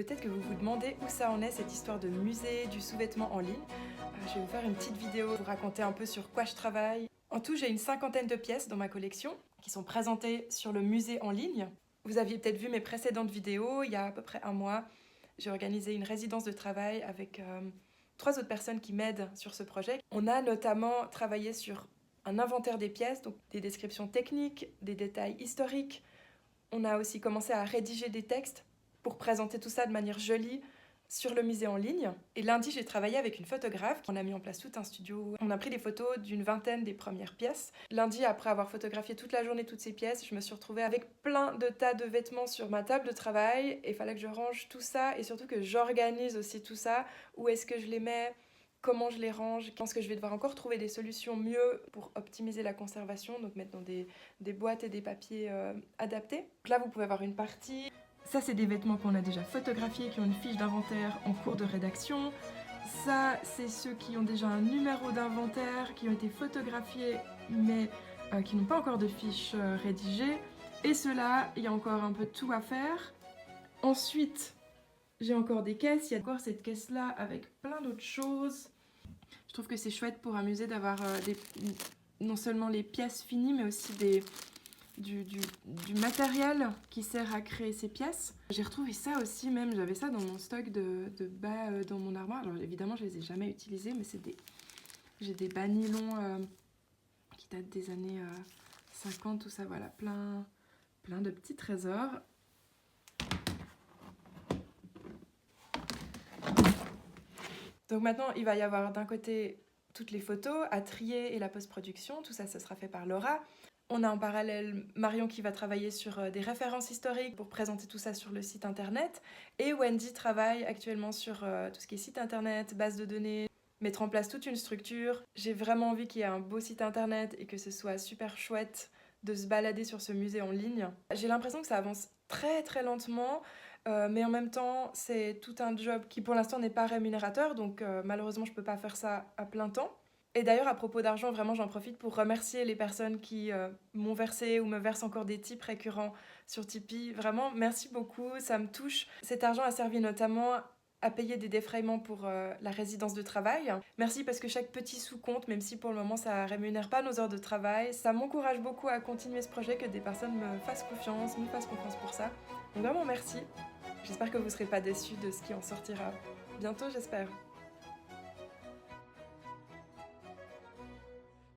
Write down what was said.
Peut-être que vous vous demandez où ça en est, cette histoire de musée du sous-vêtement en ligne. Je vais vous faire une petite vidéo, vous raconter un peu sur quoi je travaille. En tout, j'ai une 50aine de pièces dans ma collection qui sont présentées sur le musée en ligne. Vous aviez peut-être vu mes précédentes vidéos, il y a à peu près un mois. J'ai organisé une résidence de travail avec 3 autres personnes qui m'aident sur ce projet. On a notamment travaillé sur un inventaire des pièces, donc des descriptions techniques, des détails historiques. On a aussi commencé à rédiger des textes pour présenter tout ça de manière jolie sur le musée en ligne. Et lundi, j'ai travaillé avec une photographe. On a mis en place tout un studio. On a pris des photos d'une vingtaine des premières pièces. Lundi, après avoir photographié toute la journée toutes ces pièces, je me suis retrouvée avec plein de tas de vêtements sur ma table de travail. Et il fallait que je range tout ça et surtout que j'organise aussi tout ça. Où est-ce que je les mets ? Comment je les range? Je pense que je vais devoir encore trouver des solutions mieux pour optimiser la conservation, donc mettre dans des boîtes et des papiers adaptés. Donc là, vous pouvez avoir une partie. Ça, c'est des vêtements qu'on a déjà photographiés, qui ont une fiche d'inventaire en cours de rédaction. Ça, c'est ceux qui ont déjà un numéro d'inventaire, qui ont été photographiés, mais qui n'ont pas encore de fiche rédigée. Et ceux-là, il y a encore un peu de tout à faire. Ensuite, j'ai encore des caisses. Il y a encore cette caisse-là avec plein d'autres choses. Je trouve que c'est chouette pour un musée d'avoir non seulement les pièces finies, mais aussi du matériel qui sert à créer ces pièces. J'ai retrouvé ça aussi, même j'avais ça dans mon stock de bas dans mon armoire. Alors évidemment, je les ai jamais utilisés, mais j'ai des bas nylon qui datent des années 50, tout ça, voilà, plein de petits trésors. Donc maintenant, il va y avoir d'un côté toutes les photos à trier et la post-production. Tout ça, ce sera fait par Laura. On a en parallèle Marion qui va travailler sur des références historiques pour présenter tout ça sur le site internet. Et Wendy travaille actuellement sur tout ce qui est site internet, base de données, mettre en place toute une structure. J'ai vraiment envie qu'il y ait un beau site internet et que ce soit super chouette de se balader sur ce musée en ligne. J'ai l'impression que ça avance très très lentement. Mais en même temps, c'est tout un job qui pour l'instant n'est pas rémunérateur, donc malheureusement je peux pas faire ça à plein temps. Et d'ailleurs, à propos d'argent, vraiment j'en profite pour remercier les personnes qui m'ont versé ou me versent encore des tips récurrents sur Tipeee. Vraiment, merci beaucoup, ça me touche. Cet argent a servi notamment à payer des défraiements pour la résidence de travail. Merci parce que chaque petit sou compte, même si pour le moment ça rémunère pas nos heures de travail. Ça m'encourage beaucoup à continuer ce projet, que des personnes me fassent confiance pour ça. Donc vraiment merci. J'espère que vous ne serez pas déçus de ce qui en sortira bientôt, j'espère.